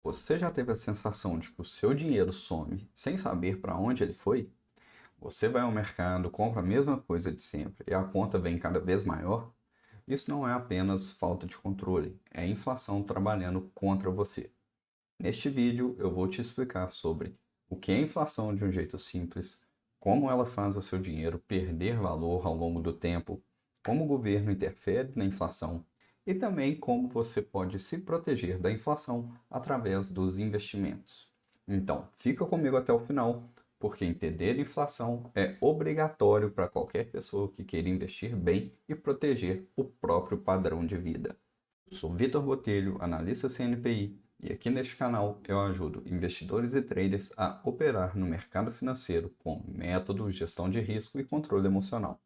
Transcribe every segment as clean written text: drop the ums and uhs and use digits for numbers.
Você já teve a sensação de que o seu dinheiro some sem saber para onde ele foi? Você vai ao mercado, compra a mesma coisa de sempre e a conta vem cada vez maior? Isso não é apenas falta de controle, é a inflação trabalhando contra você. Neste vídeo eu vou te explicar sobre o que é inflação de um jeito simples, como ela faz o seu dinheiro perder valor ao longo do tempo, como o governo interfere na inflação e também como você pode se proteger da inflação através dos investimentos. Então, fica comigo até o final, porque entender inflação é obrigatório para qualquer pessoa que queira investir bem e proteger o próprio padrão de vida. Eu sou Vitor Botelho, analista CNPI, e aqui neste canal eu ajudo investidores e traders a operar no mercado financeiro com método, gestão de risco e controle emocional,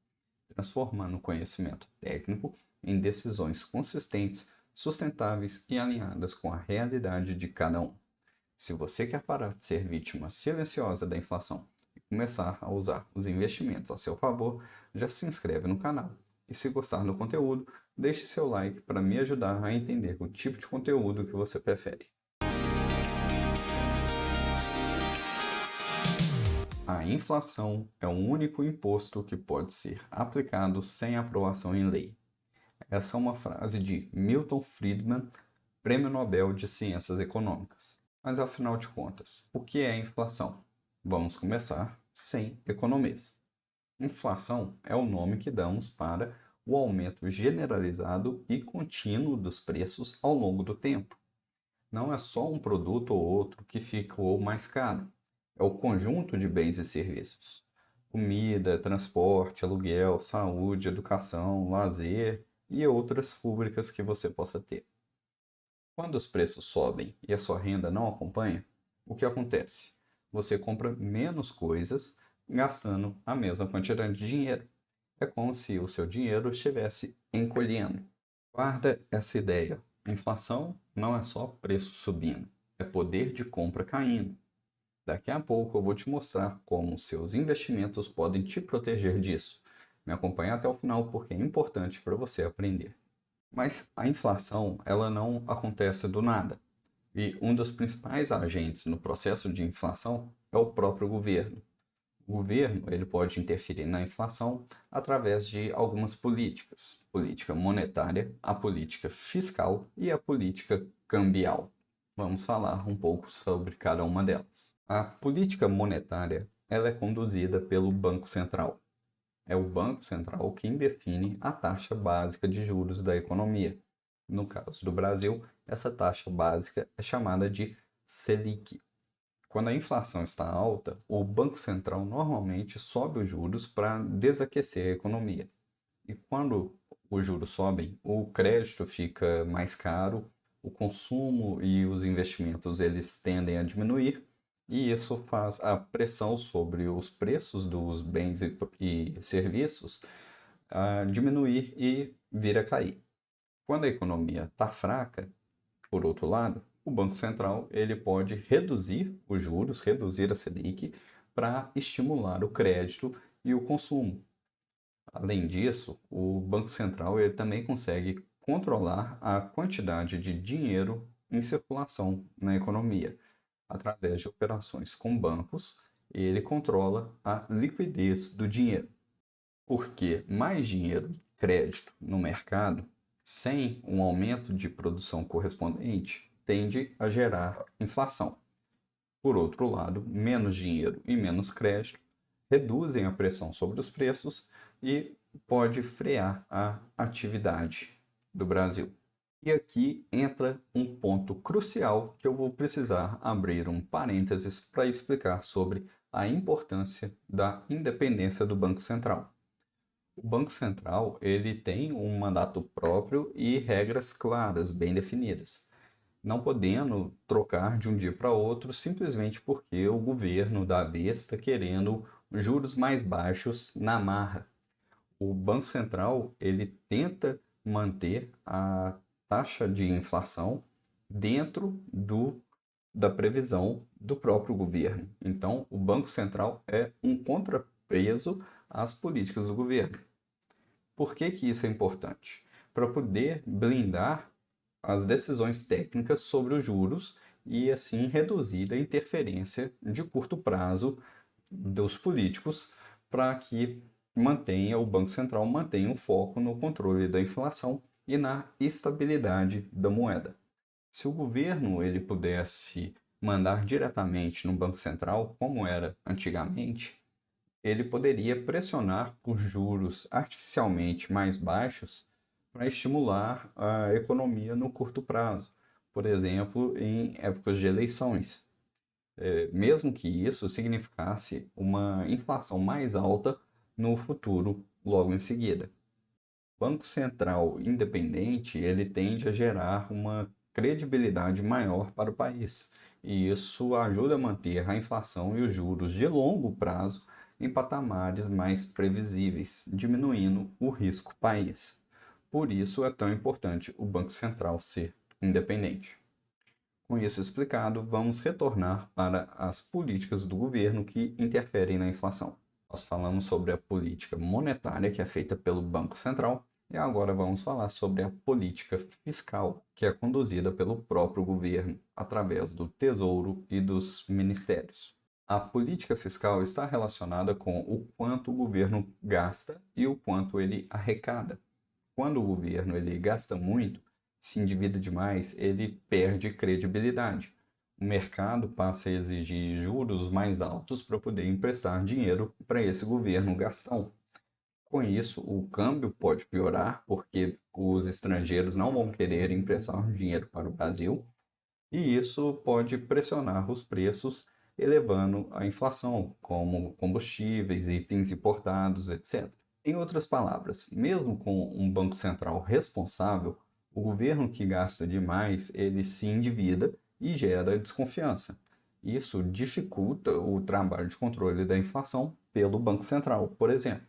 transformando o conhecimento técnico em decisões consistentes, sustentáveis e alinhadas com a realidade de cada um. Se você quer parar de ser vítima silenciosa da inflação e começar a usar os investimentos a seu favor, já se inscreve no canal. E se gostar do conteúdo, deixe seu like para me ajudar a entender o tipo de conteúdo que você prefere. A inflação é o único imposto que pode ser aplicado sem aprovação em lei. Essa é uma frase de Milton Friedman, Prêmio Nobel de Ciências Econômicas. Mas afinal de contas, o que é inflação? Vamos começar sem economês. Inflação é o nome que damos para o aumento generalizado e contínuo dos preços ao longo do tempo. Não é só um produto ou outro que ficou mais caro, é o conjunto de bens e serviços. Comida, transporte, aluguel, saúde, educação, lazer e outras rubricas que você possa ter. Quando os preços sobem e a sua renda não acompanha, o que acontece? Você compra menos coisas gastando a mesma quantidade de dinheiro. É como se o seu dinheiro estivesse encolhendo. Guarda essa ideia. Inflação não é só preço subindo, é poder de compra caindo. Daqui a pouco eu vou te mostrar como seus investimentos podem te proteger disso. Me acompanhe até o final porque é importante para você aprender. Mas a inflação, ela não acontece do nada. E um dos principais agentes no processo de inflação é o próprio governo. O governo, ele pode interferir na inflação através de algumas políticas: política monetária, a política fiscal e a política cambial. Vamos falar um pouco sobre cada uma delas. A política monetária, ela é conduzida pelo Banco Central. É o Banco Central quem define a taxa básica de juros da economia. No caso do Brasil, essa taxa básica é chamada de Selic. Quando a inflação está alta, o Banco Central normalmente sobe os juros para desaquecer a economia. E quando os juros sobem, o crédito fica mais caro, o consumo e os investimentos eles tendem a diminuir, e isso faz a pressão sobre os preços dos bens e serviços diminuir e vir a cair. Quando a economia está fraca, por outro lado, o Banco Central ele pode reduzir os juros, reduzir a Selic, para estimular o crédito e o consumo. Além disso, o Banco Central ele também consegue controlar a quantidade de dinheiro em circulação na economia. Através de operações com bancos, ele controla a liquidez do dinheiro. Porque mais dinheiro e crédito no mercado, sem um aumento de produção correspondente, tende a gerar inflação. Por outro lado, menos dinheiro e menos crédito reduzem a pressão sobre os preços e pode frear a atividade do Brasil. E aqui entra um ponto crucial que eu vou precisar abrir um parênteses para explicar sobre a importância da independência do Banco Central. O Banco Central ele tem um mandato próprio e regras claras, bem definidas, não podendo trocar de um dia para outro simplesmente porque o governo da vez está querendo juros mais baixos na marra. O Banco Central ele tenta manter a taxa de inflação dentro da previsão do próprio governo. Então, o Banco Central é um contrapeso às políticas do governo. Por que que isso é importante? Para poder blindar as decisões técnicas sobre os juros e assim reduzir a interferência de curto prazo dos políticos para que o Banco Central mantenha o foco no controle da inflação e na estabilidade da moeda. Se o governo ele pudesse mandar diretamente no Banco Central, como era antigamente, ele poderia pressionar por juros artificialmente mais baixos para estimular a economia no curto prazo, por exemplo, em épocas de eleições, mesmo que isso significasse uma inflação mais alta no futuro, logo em seguida. O Banco Central independente, ele tende a gerar uma credibilidade maior para o país, e isso ajuda a manter a inflação e os juros de longo prazo em patamares mais previsíveis, diminuindo o risco país. Por isso é tão importante o Banco Central ser independente. Com isso explicado, vamos retornar para as políticas do governo que interferem na inflação. Nós falamos sobre a política monetária, que é feita pelo Banco Central, e agora vamos falar sobre a política fiscal, que é conduzida pelo próprio governo, através do Tesouro e dos ministérios. A política fiscal está relacionada com o quanto o governo gasta e o quanto ele arrecada. Quando o governo ele gasta muito, se endivida demais, ele perde credibilidade. O mercado passa a exigir juros mais altos para poder emprestar dinheiro para esse governo gastão. Com isso, o câmbio pode piorar, porque os estrangeiros não vão querer emprestar dinheiro para o Brasil, e isso pode pressionar os preços, elevando a inflação, como combustíveis, itens importados, etc. Em outras palavras, mesmo com um banco central responsável, o governo que gasta demais, ele se endivida e gera desconfiança. Isso dificulta o trabalho de controle da inflação pelo Banco Central, por exemplo.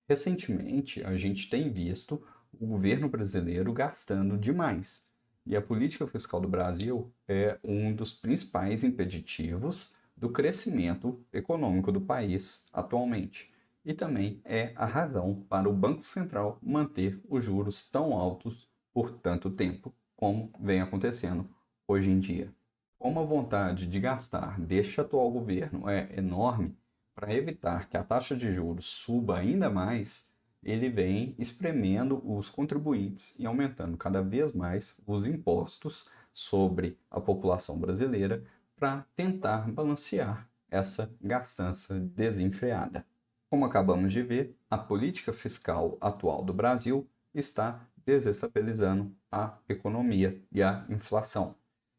Recentemente, a gente tem visto o governo brasileiro gastando demais. E a política fiscal do Brasil é um dos principais impeditivos do crescimento econômico do país atualmente. E também é a razão para o Banco Central manter os juros tão altos por tanto tempo, como vem acontecendo hoje em dia. Como a vontade de gastar deste atual governo é enorme, para evitar que a taxa de juros suba ainda mais, ele vem espremendo os contribuintes e aumentando cada vez mais os impostos sobre a população brasileira para tentar balancear essa gastança desenfreada. Como acabamos de ver, a política fiscal atual do Brasil está desestabilizando a economia e a inflação.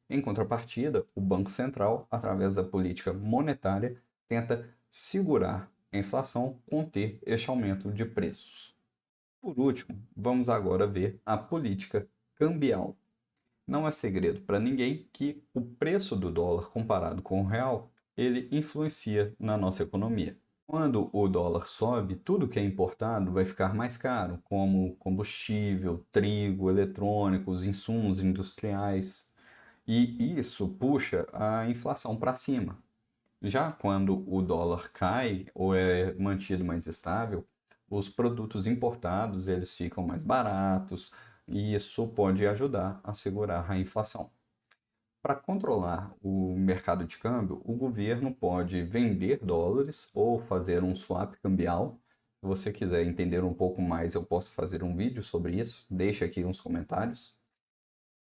Em contrapartida, o Banco Central, através da política monetária, tenta segurar a inflação, conter este aumento de preços. Por último, vamos agora ver a política cambial. Não é segredo para ninguém que o preço do dólar comparado com o real, ele influencia na nossa economia. Quando o dólar sobe, tudo que é importado vai ficar mais caro, como combustível, trigo, eletrônicos, insumos industriais, e isso puxa a inflação para cima. Já quando o dólar cai ou é mantido mais estável, os produtos importados eles ficam mais baratos e isso pode ajudar a segurar a inflação. Para controlar o mercado de câmbio, o governo pode vender dólares ou fazer um swap cambial. Se você quiser entender um pouco mais, eu posso fazer um vídeo sobre isso. Deixe aqui nos comentários.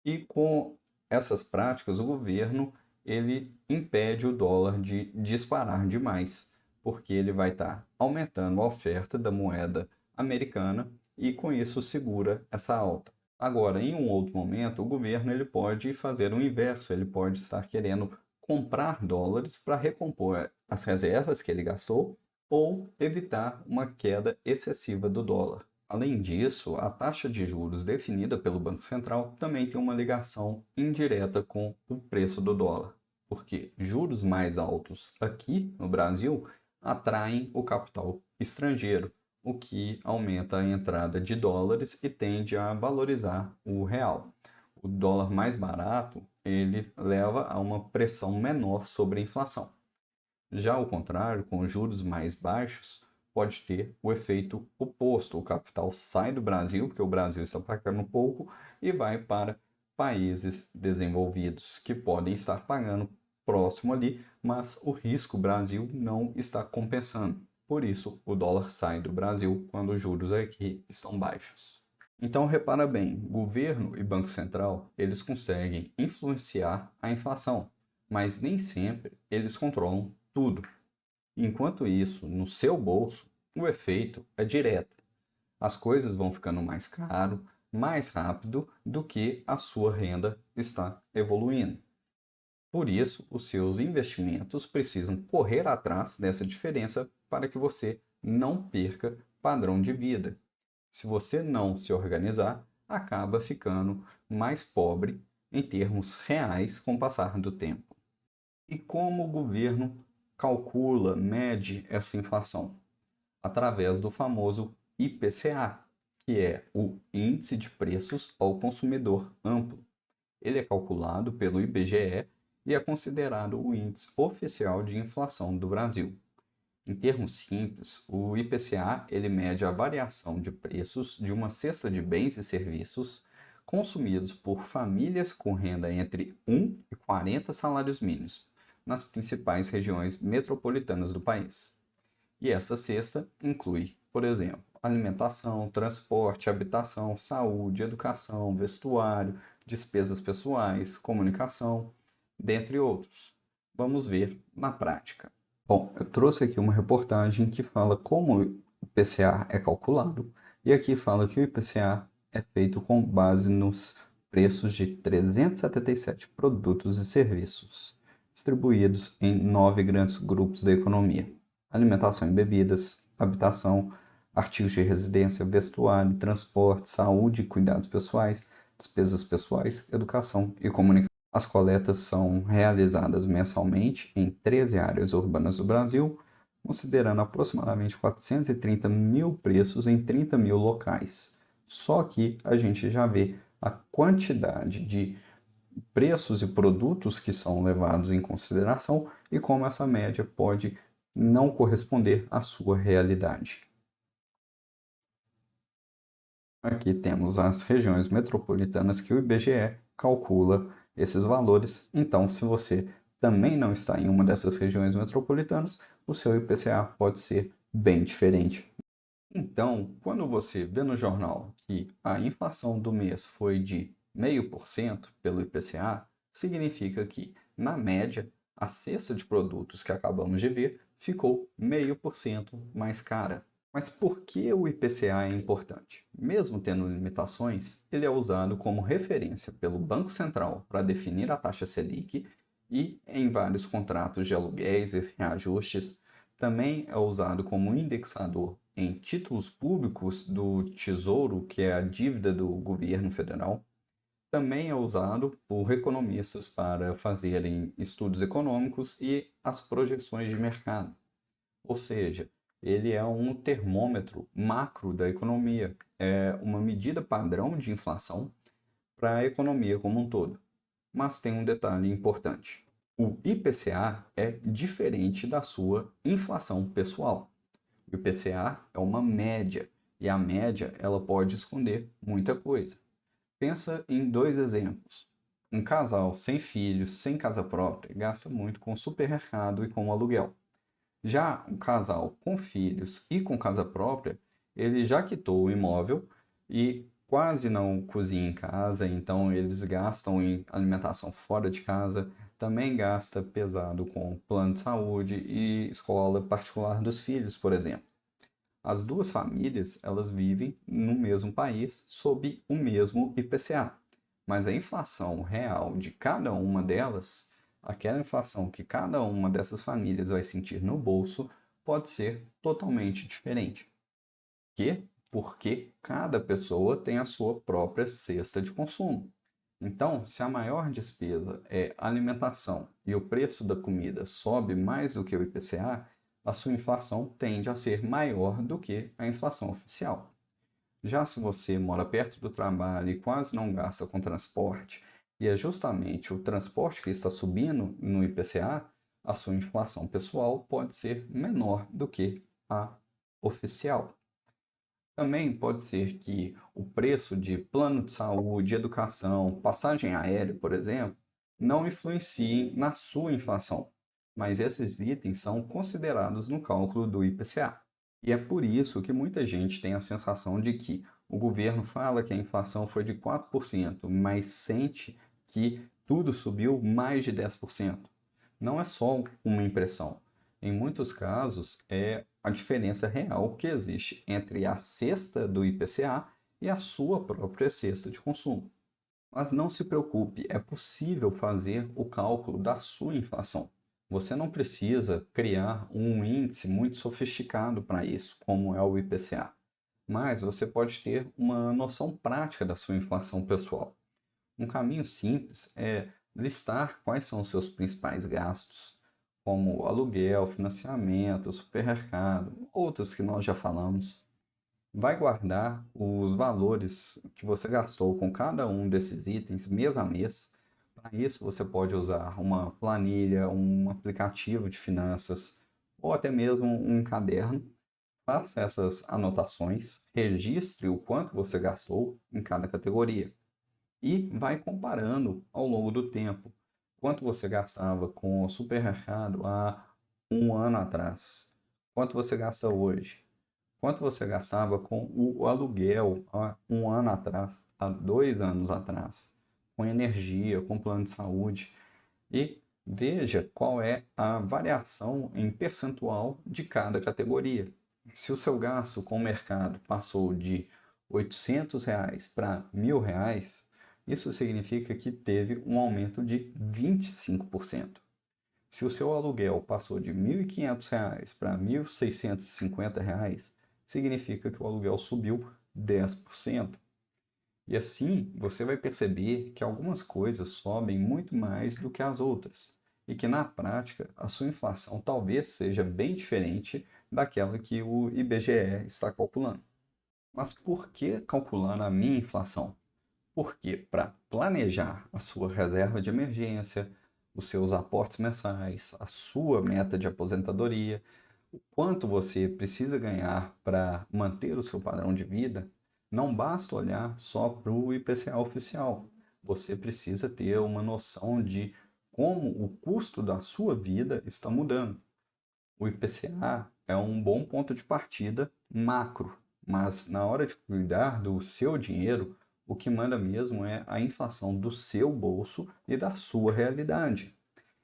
E com essas práticas, o governo ele impede o dólar de disparar demais, porque ele vai estar aumentando a oferta da moeda americana e com isso segura essa alta. Agora, em um outro momento, o governo ele pode fazer o inverso, ele pode estar querendo comprar dólares para recompor as reservas que ele gastou ou evitar uma queda excessiva do dólar. Além disso, a taxa de juros definida pelo Banco Central também tem uma ligação indireta com o preço do dólar, porque juros mais altos aqui no Brasil atraem o capital estrangeiro, o que aumenta a entrada de dólares e tende a valorizar o real. O dólar mais barato, ele leva a uma pressão menor sobre a inflação. Já ao contrário, com juros mais baixos, pode ter o efeito oposto. O capital sai do Brasil, porque o Brasil está pagando pouco, e vai para países desenvolvidos que podem estar pagando próximo ali, mas o risco Brasil não está compensando. Por isso, o dólar sai do Brasil quando os juros aqui estão baixos. Então, repara bem, governo e Banco Central, eles conseguem influenciar a inflação, mas nem sempre eles controlam tudo. Enquanto isso, no seu bolso, o efeito é direto. As coisas vão ficando mais caro, mais rápido do que a sua renda está evoluindo. Por isso, os seus investimentos precisam correr atrás dessa diferença para que você não perca padrão de vida. Se você não se organizar, acaba ficando mais pobre em termos reais com o passar do tempo. E como o governo calcula, mede essa inflação? Através do famoso IPCA, que é o Índice de Preços ao Consumidor Amplo. Ele é calculado pelo IBGE e é considerado o índice oficial de inflação do Brasil. Em termos simples, o IPCA ele mede a variação de preços de uma cesta de bens e serviços consumidos por famílias com renda entre 1 e 40 salários mínimos, nas principais regiões metropolitanas do país. E essa cesta inclui, por exemplo, alimentação, transporte, habitação, saúde, educação, vestuário, despesas pessoais, comunicação, dentre outros. Vamos ver na prática. Bom, eu trouxe aqui uma reportagem que fala como o IPCA é calculado, e aqui fala que o IPCA é feito com base nos preços de 377 produtos e serviços, distribuídos em 9 grandes grupos da economia: alimentação e bebidas, habitação, artigos de residência, vestuário, transporte, saúde e cuidados pessoais, despesas pessoais, educação e comunicação. As coletas são realizadas mensalmente em 13 áreas urbanas do Brasil, considerando aproximadamente 430 mil preços em 30 mil locais. Só que a gente já vê a quantidade de preços e produtos que são levados em consideração e como essa média pode não corresponder à sua realidade. Aqui temos as regiões metropolitanas que o IBGE calcula esses valores. Então, se você também não está em uma dessas regiões metropolitanas, o seu IPCA pode ser bem diferente. Então, quando você vê no jornal que a inflação do mês foi de 0,5% pelo IPCA, significa que, na média, a cesta de produtos que acabamos de ver ficou 0,5% mais cara. Mas por que o IPCA é importante? Mesmo tendo limitações, ele é usado como referência pelo Banco Central para definir a taxa Selic e em vários contratos de aluguéis e reajustes. Também é usado como indexador em títulos públicos do Tesouro, que é a dívida do governo federal. Também é usado por economistas para fazerem estudos econômicos e as projeções de mercado. Ou seja, ele é um termômetro macro da economia, é uma medida padrão de inflação para a economia como um todo. Mas tem um detalhe importante: o IPCA é diferente da sua inflação pessoal. O IPCA é uma média, e a média ela pode esconder muita coisa. Pensa em dois exemplos. Um casal sem filhos, sem casa própria, gasta muito com supermercado e com aluguel. Já um casal com filhos e com casa própria, ele já quitou o imóvel e quase não cozinha em casa, então eles gastam em alimentação fora de casa, também gasta pesado com plano de saúde e escola particular dos filhos, por exemplo. As duas famílias, elas vivem no mesmo país sob o mesmo IPCA, mas a inflação real de cada uma delas, aquela inflação que cada uma dessas famílias vai sentir no bolso, pode ser totalmente diferente. Porque cada pessoa tem a sua própria cesta de consumo. Então, se a maior despesa é alimentação e o preço da comida sobe mais do que o IPCA, a sua inflação tende a ser maior do que a inflação oficial. Já se você mora perto do trabalho e quase não gasta com transporte, e é justamente o transporte que está subindo no IPCA, a sua inflação pessoal pode ser menor do que a oficial. Também pode ser que o preço de plano de saúde, educação, passagem aérea, por exemplo, não influenciem na sua inflação, mas esses itens são considerados no cálculo do IPCA. E é por isso que muita gente tem a sensação de que o governo fala que a inflação foi de 4%, mas sente que tudo subiu mais de 10%. Não é só uma impressão. Em muitos casos, é a diferença real que existe entre a cesta do IPCA e a sua própria cesta de consumo. Mas não se preocupe, é possível fazer o cálculo da sua inflação. Você não precisa criar um índice muito sofisticado para isso, como é o IPCA. Mas você pode ter uma noção prática da sua inflação pessoal. Um caminho simples é listar quais são os seus principais gastos, como aluguel, financiamento, supermercado, outros que nós já falamos. Vai guardar os valores que você gastou com cada um desses itens mês a mês. Para isso, você pode usar uma planilha, um aplicativo de finanças ou até mesmo um caderno. Faça essas anotações, registre o quanto você gastou em cada categoria e vai comparando ao longo do tempo. Quanto você gastava com o supermercado há um ano atrás? Quanto você gasta hoje? Quanto você gastava com o aluguel há um ano atrás, há 2 anos atrás? Com energia, com plano de saúde? E veja qual é a variação em percentual de cada categoria. Se o seu gasto com o mercado passou de R$ 800 para R$ 1.000, isso significa que teve um aumento de 25%. Se o seu aluguel passou de R$ 1.500 para R$ 1.650, significa que o aluguel subiu 10%. E assim você vai perceber que algumas coisas sobem muito mais do que as outras, e que na prática a sua inflação talvez seja bem diferente daquela que o IBGE está calculando. Mas por que calcular a minha inflação? Porque para planejar a sua reserva de emergência, os seus aportes mensais, a sua meta de aposentadoria, o quanto você precisa ganhar para manter o seu padrão de vida, não basta olhar só para o IPCA oficial. Você precisa ter uma noção de como o custo da sua vida está mudando. O IPCA é um bom ponto de partida macro, mas na hora de cuidar do seu dinheiro, o que manda mesmo é a inflação do seu bolso e da sua realidade.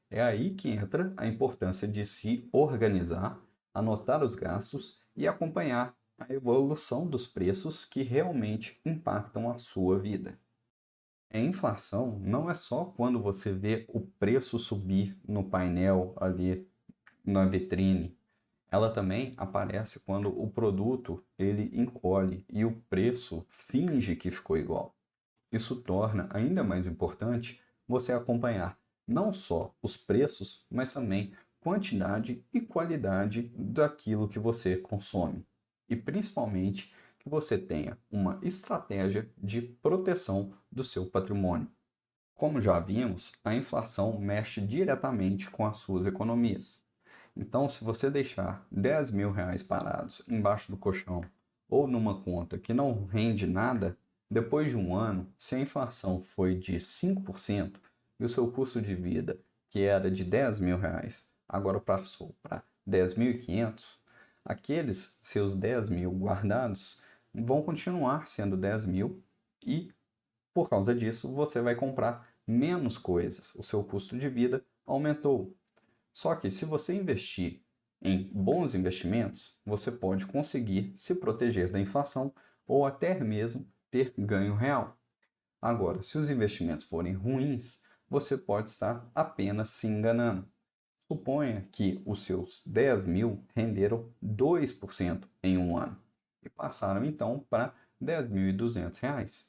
É aí que entra a importância de se organizar, anotar os gastos e acompanhar a evolução dos preços que realmente impactam a sua vida. A inflação não é só quando você vê o preço subir no painel ali na vitrine. Ela também aparece quando o produto ele encolhe e o preço finge que ficou igual. Isso torna ainda mais importante você acompanhar não só os preços, mas também quantidade e qualidade daquilo que você consome. E principalmente que você tenha uma estratégia de proteção do seu patrimônio. Como já vimos, a inflação mexe diretamente com as suas economias. Então, se você deixar R$ 10.000 parados embaixo do colchão ou numa conta que não rende nada, depois de um ano, se a inflação foi de 5% e o seu custo de vida, que era de R$ 10.000, agora passou para 10.500, aqueles seus 10.000 guardados vão continuar sendo 10.000 e, por causa disso, você vai comprar menos coisas. O seu custo de vida aumentou. Só que se você investir em bons investimentos, você pode conseguir se proteger da inflação ou até mesmo ter ganho real. Agora, se os investimentos forem ruins, você pode estar apenas se enganando. Suponha que os seus 10.000 renderam 2% em um ano e passaram então para R$ 10.200.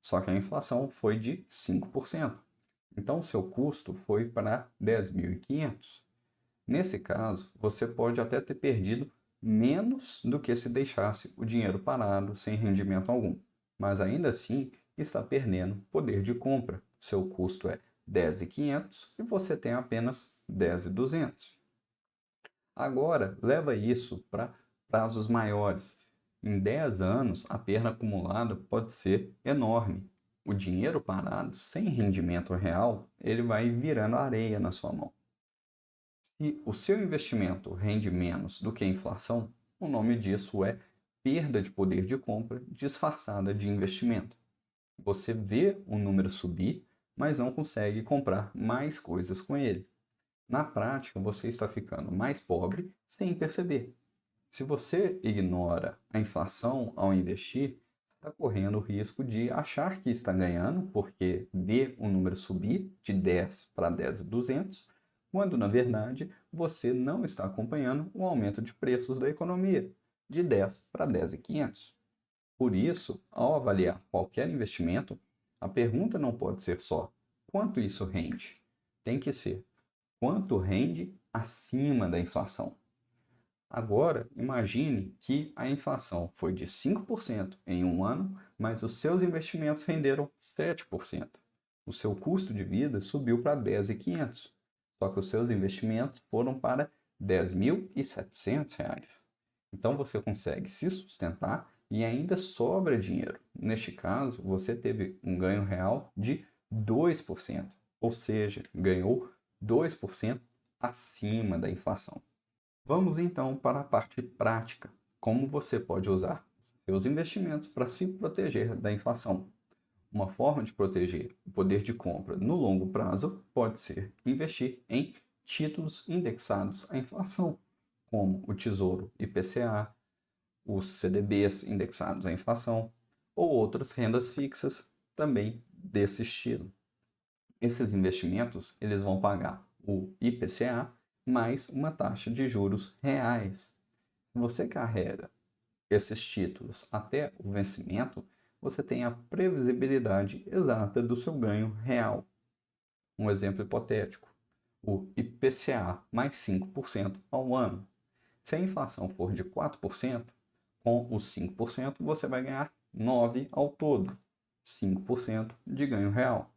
Só que a inflação foi de 5%. Então, o seu custo foi para 10.500. Nesse caso, você pode até ter perdido menos do que se deixasse o dinheiro parado sem rendimento algum, mas ainda assim está perdendo poder de compra. Seu custo é 10.500 e você tem apenas 10.200. Agora, leva isso para prazos maiores. Em 10 anos, a perda acumulada pode ser enorme. O dinheiro parado, sem rendimento real, ele vai virando areia na sua mão. Se o seu investimento rende menos do que a inflação, o nome disso é perda de poder de compra disfarçada de investimento. Você vê o número subir, mas não consegue comprar mais coisas com ele. Na prática, você está ficando mais pobre sem perceber. Se você ignora a inflação ao investir, está correndo o risco de achar que está ganhando porque vê o número subir de 10 para 10.200, quando na verdade você não está acompanhando o aumento de preços da economia de 10 para 10.500. Por isso, ao avaliar qualquer investimento, a pergunta não pode ser só quanto isso rende. Tem que ser quanto rende acima da inflação. Agora, imagine que a inflação foi de 5% em um ano, mas os seus investimentos renderam 7%. O seu custo de vida subiu para 10.500, só que os seus investimentos foram para 10.700 reais. Então você consegue se sustentar e ainda sobra dinheiro. Neste caso, você teve um ganho real de 2%, ou seja, ganhou 2% acima da inflação. Vamos então para a parte prática. Como você pode usar seus investimentos para se proteger da inflação? Uma forma de proteger o poder de compra no longo prazo pode ser investir em títulos indexados à inflação, como o Tesouro IPCA, os CDBs indexados à inflação ou outras rendas fixas também desse estilo. Esses investimentos eles vão pagar o IPCA mais uma taxa de juros reais. Se você carrega esses títulos até o vencimento, você tem a previsibilidade exata do seu ganho real. Um exemplo hipotético: o IPCA mais 5% ao ano. Se a inflação for de 4%, com os 5% você vai ganhar 9% ao todo, 5% de ganho real.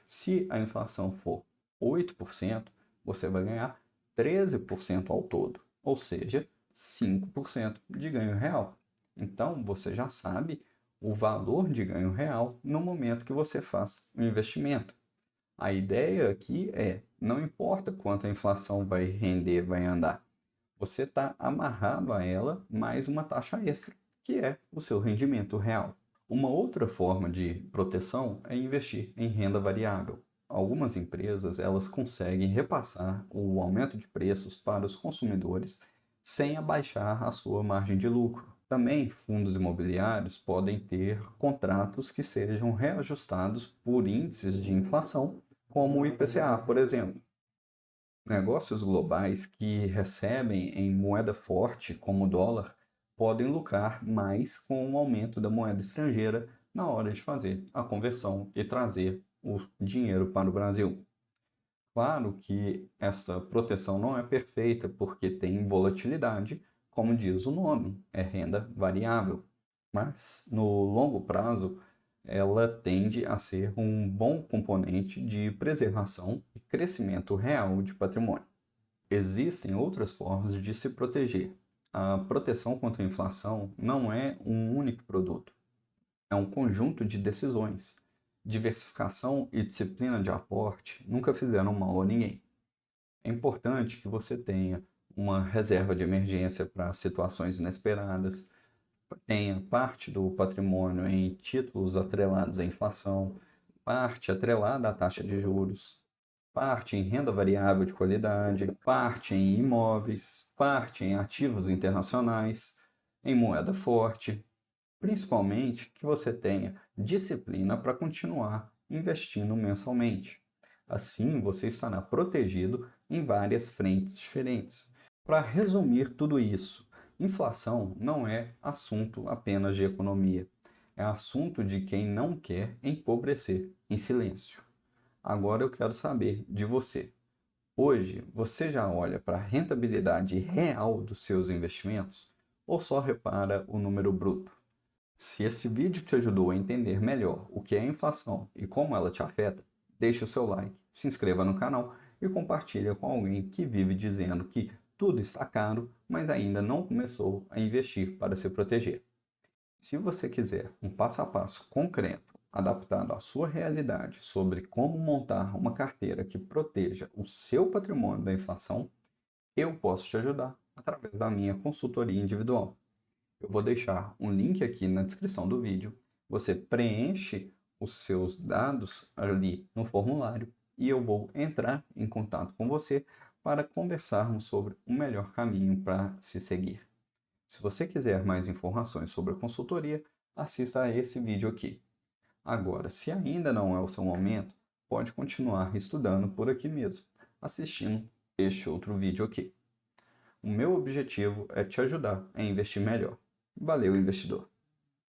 Se a inflação for 8%, você vai ganhar 13% ao todo, ou seja, 5% de ganho real. Então, você já sabe o valor de ganho real no momento que você faz o investimento. A ideia aqui é, não importa quanto a inflação vai render, vai andar, você está amarrado a ela mais uma taxa extra, que é o seu rendimento real. Uma outra forma de proteção é investir em renda variável. Algumas empresas elas conseguem repassar o aumento de preços para os consumidores sem abaixar a sua margem de lucro. Também fundos imobiliários podem ter contratos que sejam reajustados por índices de inflação, como o IPCA, por exemplo. Negócios globais que recebem em moeda forte, como o dólar, podem lucrar mais com o aumento da moeda estrangeira na hora de fazer a conversão e trazer o dinheiro para o Brasil. Claro que essa proteção não é perfeita porque tem volatilidade, como diz o nome, é renda variável. Mas no longo prazo, ela tende a ser um bom componente de preservação e crescimento real de patrimônio. Existem outras formas de se proteger. A proteção contra a inflação não é um único produto, é um conjunto de decisões. Diversificação e disciplina de aporte nunca fizeram mal a ninguém. É importante que você tenha uma reserva de emergência para situações inesperadas, tenha parte do patrimônio em títulos atrelados à inflação, parte atrelada à taxa de juros, parte em renda variável de qualidade, parte em imóveis, parte em ativos internacionais, em moeda forte. Principalmente que você tenha disciplina para continuar investindo mensalmente. Assim, você estará protegido em várias frentes diferentes. Para resumir tudo isso, inflação não é assunto apenas de economia, é assunto de quem não quer empobrecer em silêncio. Agora eu quero saber de você. Hoje, você já olha para a rentabilidade real dos seus investimentos ou só repara o número bruto? Se esse vídeo te ajudou a entender melhor o que é a inflação e como ela te afeta, deixe o seu like, se inscreva no canal e compartilhe com alguém que vive dizendo que tudo está caro, mas ainda não começou a investir para se proteger. Se você quiser um passo a passo concreto, adaptado à sua realidade sobre como montar uma carteira que proteja o seu patrimônio da inflação, eu posso te ajudar através da minha consultoria individual. Eu vou deixar um link aqui na descrição do vídeo. Você preenche os seus dados ali no formulário e eu vou entrar em contato com você para conversarmos sobre o melhor caminho para se seguir. Se você quiser mais informações sobre a consultoria, assista a esse vídeo aqui. Agora, se ainda não é o seu momento, pode continuar estudando por aqui mesmo, assistindo este outro vídeo aqui. O meu objetivo é te ajudar a investir melhor. Valeu, investidor!